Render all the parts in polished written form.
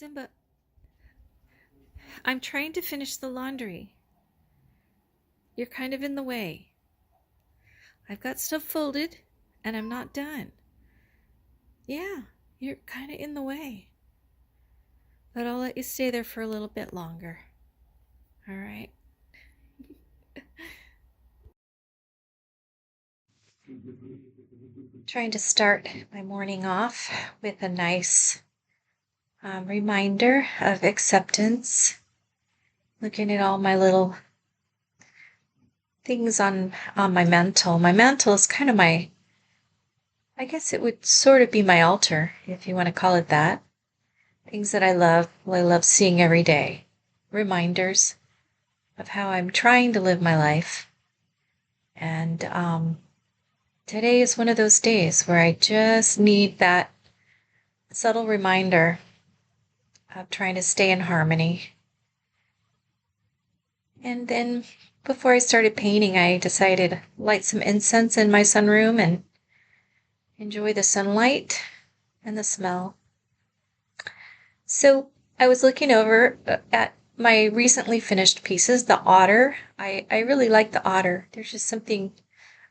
Simba, I'm trying to finish the laundry. You're kind of in the way. I've got stuff folded and I'm not done. Yeah, you're kind of in the way. But I'll let you stay there for a little bit longer. All right. Trying to start my morning off with a nice reminder of acceptance. Looking at all my little things on my mantle. My mantle is kind of I guess it would sort of be my altar, if you want to call it that. Things that I love seeing every day. Reminders of how I'm trying to live my life. And today is one of those days where I just need that subtle reminder of trying to stay in harmony. And then before I started painting, I decided to light some incense in my sunroom and enjoy the sunlight and the smell. So I was looking over at my recently finished pieces, the otter. I really like the otter. There's just something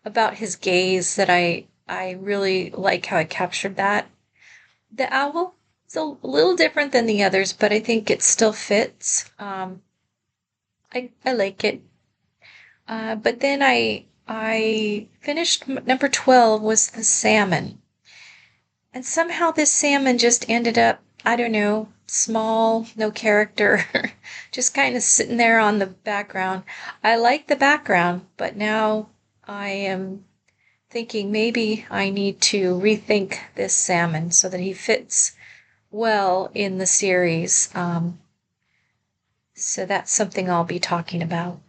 about his gaze that I really like how I captured that. The owl is a little different than the others, but I think it still fits. I like it. But then I finished number 12 was the salmon. And somehow this salmon just ended up, I don't know, small, no character, just kind of sitting there on the background. I like the background, but now I am thinking maybe I need to rethink this salmon so that he fits well in the series. So that's something I'll be talking about.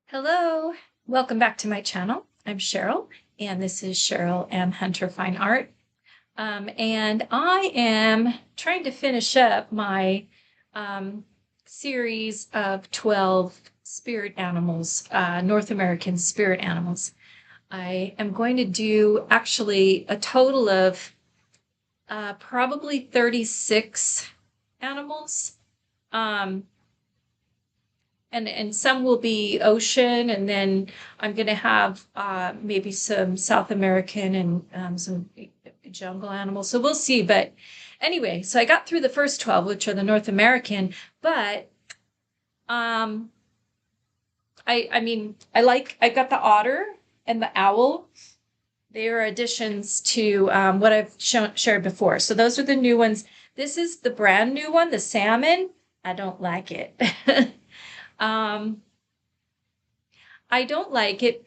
Hello, welcome back to my channel. I'm Cheryl, and this is Cheryl M. Hunter Fine Art. And I am trying to finish up my series of 12 spirit animals, North American spirit animals. I am going to do actually a total of probably 36 animals. And some will be ocean, and then I'm going to have maybe some South American and some jungle animals. So we'll see. But anyway, so I got through the first 12, which are the North American, but I mean, I got the otter and the owl. They are additions to what I've shared before. So those are the new ones. This is the brand new one, the salmon. I don't like it. I don't like it.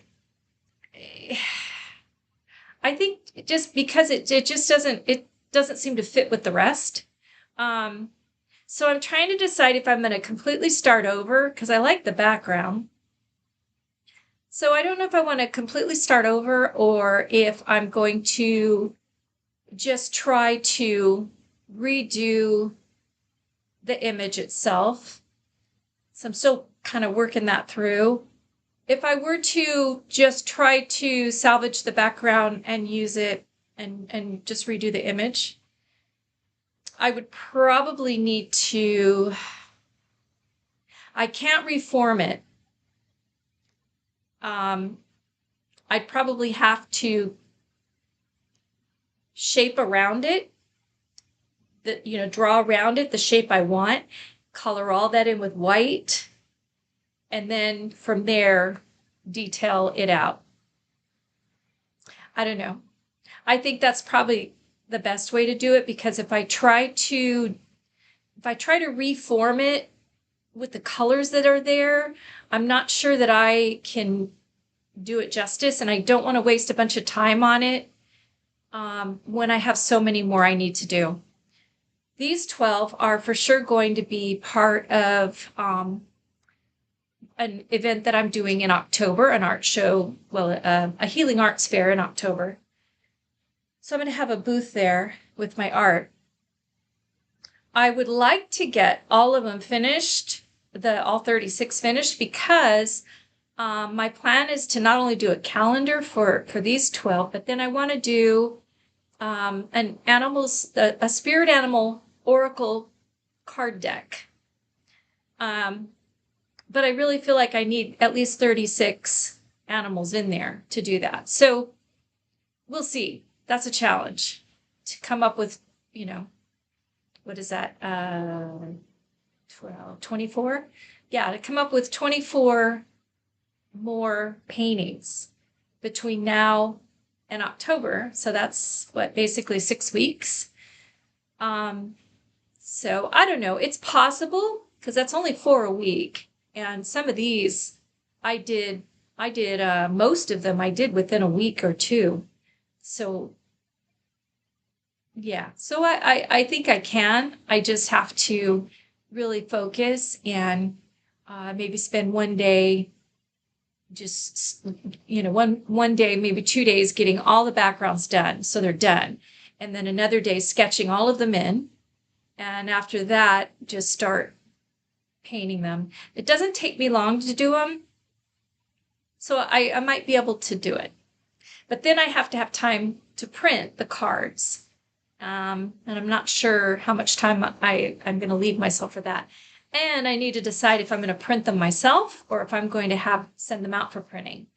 I think just because it just doesn't seem to fit with the rest. So I'm trying to decide if I'm going to completely start over because I like the background. So I don't know if I want to completely start over or if I'm going to just try to redo the image itself. So I'm still kind of working that through. If I were to just try to salvage the background and use it and just redo the image, I would probably need to, I can't reform it. I'd probably have to shape around it, draw around it the shape I want, color all that in with white, and then from there, detail it out. I don't know. I think that's probably the best way to do it because if I try to reform it with the colors that are there, I'm not sure that I can do it justice, and I don't want to waste a bunch of time on it when I have so many more I need to do. These 12 are for sure going to be part of an event that I'm doing in October, an art show, a healing arts fair in October. So I'm going to have a booth there with my art. I would like to get all of them finished, all 36 finished, because my plan is to not only do a calendar for these 12, but then I want to do a spirit animal oracle card deck. But I really feel like I need at least 36 animals in there to do that. So we'll see. That's a challenge to come up with, what is that? 24? Yeah, to come up with 24 more paintings between now and October. So that's basically 6 weeks. So I don't know. It's possible because that's only 4 a week. And some of these I did most of them I did within a week or two. So yeah, so I think I can. I just have to really focus and maybe spend one day just one day, maybe 2 days getting all the backgrounds done so they're done. And then another day sketching all of them in. And after that, just start painting them. It doesn't take me long to do them. So I might be able to do it. But then I have to have time to print the cards. And I'm not sure how much time I'm going to leave myself for that. And I need to decide if I'm going to print them myself or if I'm going to send them out for printing.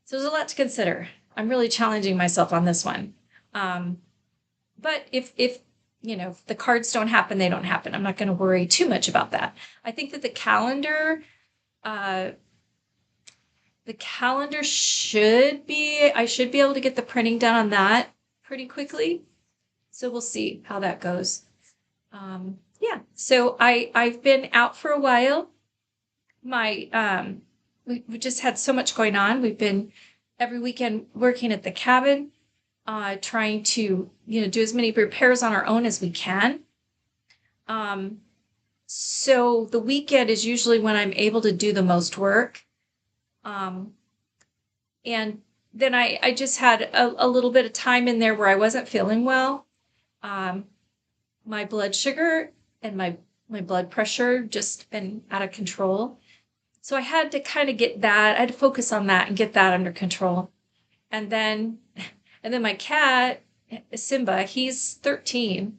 So there's a lot to consider. I'm really challenging myself on this one. But if the cards don't happen, they don't happen. I'm not going to worry too much about that. I think that the calendar I should be able to get the printing done on that pretty quickly. So we'll see how that goes. Yeah, so I've been out for a while. We just had so much going on. We've been every weekend working at the cabin, trying to do as many repairs on our own as we can. So the weekend is usually when I'm able to do the most work. And then I just had a little bit of time in there where I wasn't feeling well. My blood sugar and my blood pressure just been out of control. So I had to kind of I had to focus on that and get that under control. And then my cat, Simba, he's 13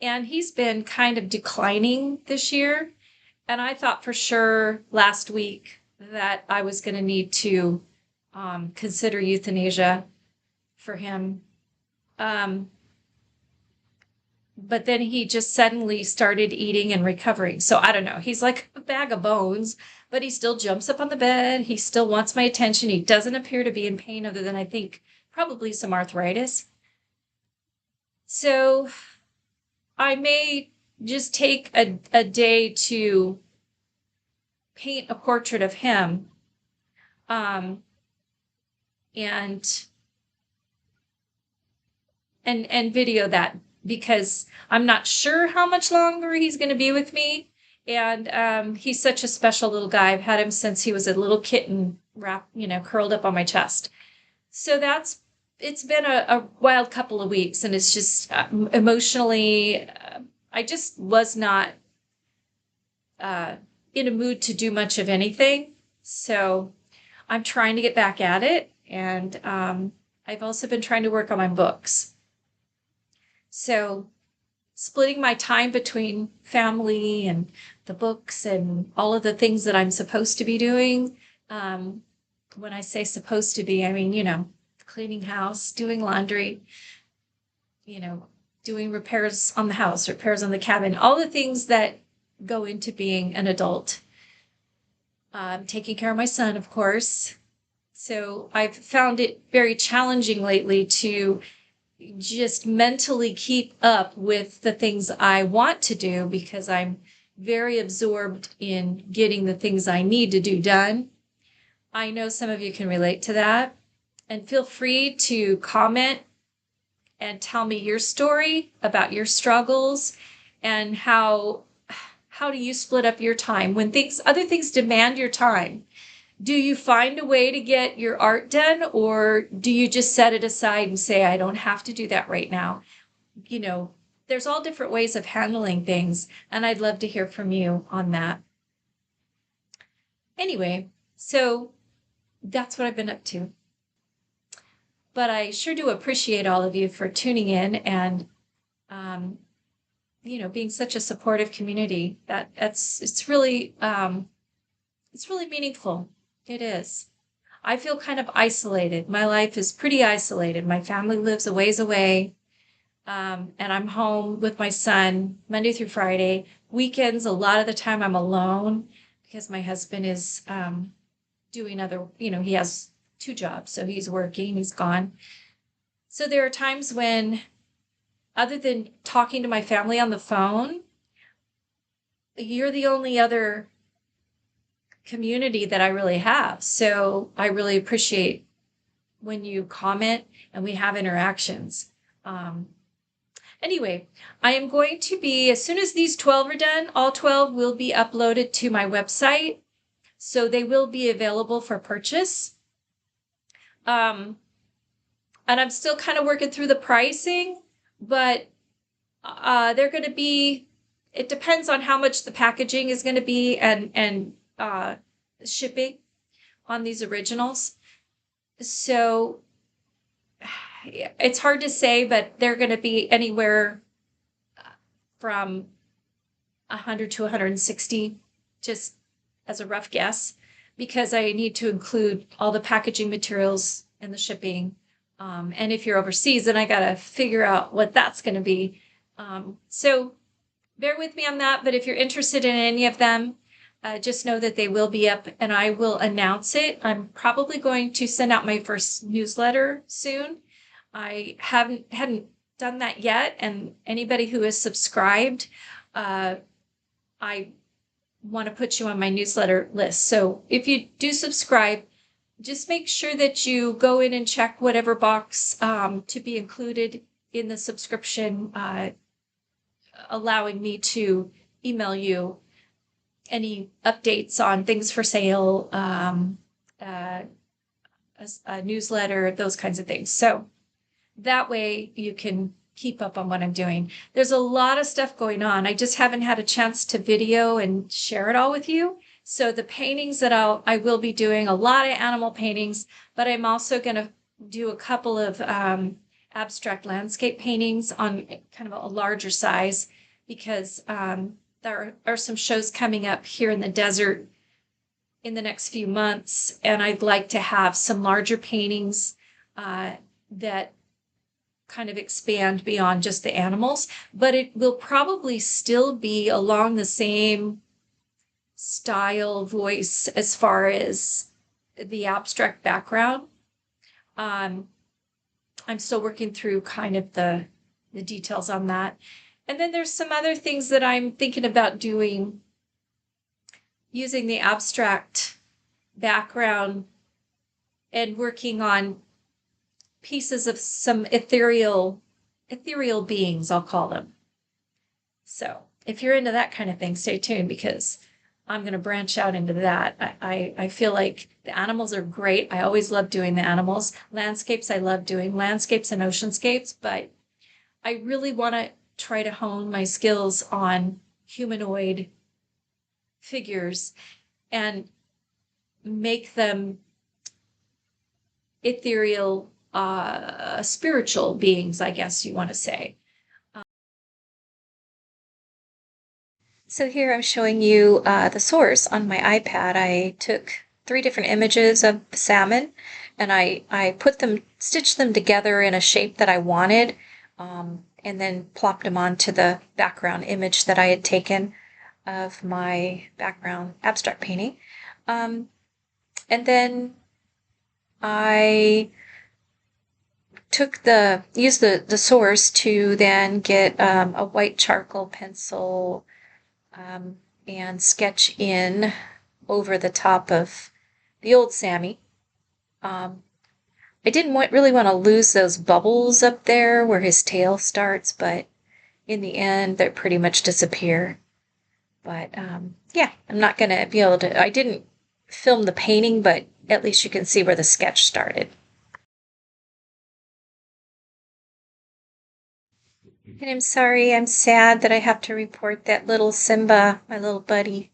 and he's been kind of declining this year. And I thought for sure last week that I was going to need to consider euthanasia for him. But then he just suddenly started eating and recovering. So I don't know. He's like a bag of bones, but he still jumps up on the bed. He still wants my attention. He doesn't appear to be in pain other than I think probably some arthritis. So I may just take a day to paint a portrait of him. And video that because I'm not sure how much longer he's going to be with me. And he's such a special little guy. I've had him since he was a little kitten curled up on my chest. So it's been a wild couple of weeks, and it's just emotionally, I just was not in a mood to do much of anything. So I'm trying to get back at it. And I've also been trying to work on my books. So splitting my time between family and the books and all of the things that I'm supposed to be doing. When I say supposed to be, I mean, cleaning house, doing laundry, doing repairs on the house, repairs on the cabin, all the things that go into being an adult. Taking care of my son, of course. So I've found it very challenging lately to just mentally keep up with the things I want to do because I'm very absorbed in getting the things I need to do done. I know some of you can relate to that. And feel free to comment and tell me your story about your struggles and how do you split up your time when other things demand your time. Do you find a way to get your art done, or do you just set it aside and say, I don't have to do that right now? There's all different ways of handling things, and I'd love to hear from you on that. Anyway, so that's what I've been up to. But I sure do appreciate all of you for tuning in and being such a supportive community. It's really meaningful. It is. I feel kind of isolated. My life is pretty isolated. My family lives a ways away. And I'm home with my son Monday through Friday. Weekends, a lot of the time I'm alone because my husband is doing he has two jobs. So he's working, he's gone. So there are times when, other than talking to my family on the phone, you're the only other community that I really have. So I really appreciate when you comment and we have interactions. Anyway, I am going to be, as soon as these 12 are done, all 12 will be uploaded to my website. So they will be available for purchase. And I'm still kind of working through the pricing, but they're going to be, it depends on how much the packaging is going to be and shipping on these originals. So it's hard to say, but they're going to be anywhere from 100 to 160, just as a rough guess, because I need to include all the packaging materials and the shipping. And if you're overseas, then I got to figure out what that's going to be. So bear with me on that. But if you're interested in any of them, just know that they will be up and I will announce it. I'm probably going to send out my first newsletter soon. I hadn't done that yet. And anybody who is subscribed, I want to put you on my newsletter list. So if you do subscribe, just make sure that you go in and check whatever box to be included in the subscription, allowing me to email you any updates on things for sale, a newsletter, those kinds of things. So that way you can keep up on what I'm doing. There's a lot of stuff going on. I just haven't had a chance to video and share it all with you. So the paintings that I will be doing, a lot of animal paintings, but I'm also going to do a couple of abstract landscape paintings on kind of a larger size, because there are some shows coming up here in the desert in the next few months, and I'd like to have some larger paintings that kind of expand beyond just the animals, but it will probably still be along the same style voice as far as the abstract background. I'm still working through kind of the details on that. And then there's some other things that I'm thinking about doing using the abstract background and working on pieces of some ethereal beings, I'll call them. So if you're into that kind of thing, stay tuned, because I'm going to branch out into that. I feel like the animals are great. I always love doing the animals. Landscapes, I love doing landscapes and oceanscapes, but I really want to try to hone my skills on humanoid figures and make them ethereal, spiritual beings, I guess you want to say. So here I'm showing you the source on my iPad. I took 3 different images of salmon and I stitched them together in a shape that I wanted, and then plopped them onto the background image that I had taken of my background abstract painting. And then I used the source to then get a white charcoal pencil and sketch in over the top of the old Sammy. I didn't really want to lose those bubbles up there where his tail starts, but in the end, they pretty much disappear. But yeah, I'm not going to be able to, I didn't film the painting, but at least you can see where the sketch started. And I'm sorry, I'm sad that I have to report that little Simba, my little buddy,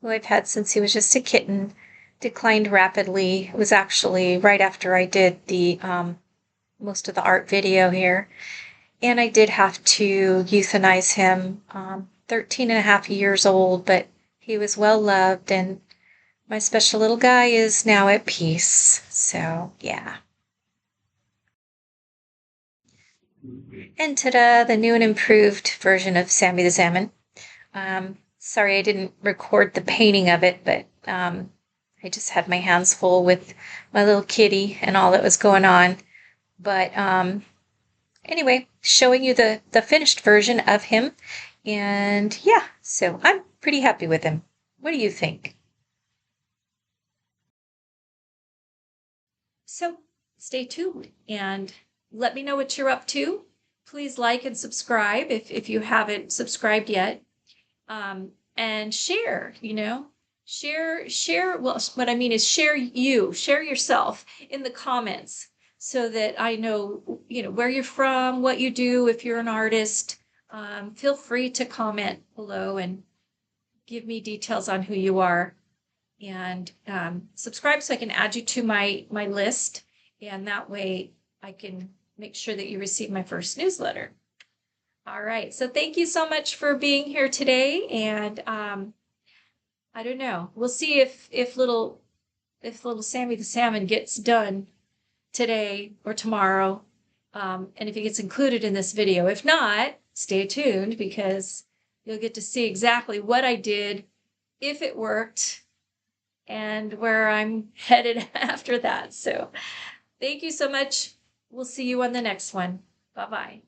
who I've had since he was just a kitten, declined rapidly. It was actually right after I did the most of the art video here. And I did have to euthanize him, 13 and a half years old, but he was well loved, and my special little guy is now at peace. So, yeah. And ta-da, the new and improved version of Sammy the Salmon. Sorry I didn't record the painting of it, but I just had my hands full with my little kitty and all that was going on. But anyway, showing you the finished version of him. And yeah, so I'm pretty happy with him. What do you think? So stay tuned and let me know what you're up to. Please like and subscribe if you haven't subscribed yet. And share, share. Well, what I mean is share yourself in the comments so that I know, where you're from, what you do. If you're an artist, feel free to comment below and give me details on who you are. And subscribe so I can add you to my list. And that way I can make sure that you receive my first newsletter. All right. So thank you so much for being here today. And I don't know. We'll see if little Sammy the Salmon gets done today or tomorrow, and if he gets included in this video. If not, stay tuned because you'll get to see exactly what I did, if it worked, and where I'm headed after that. So thank you so much. We'll see you on the next one. Bye-bye.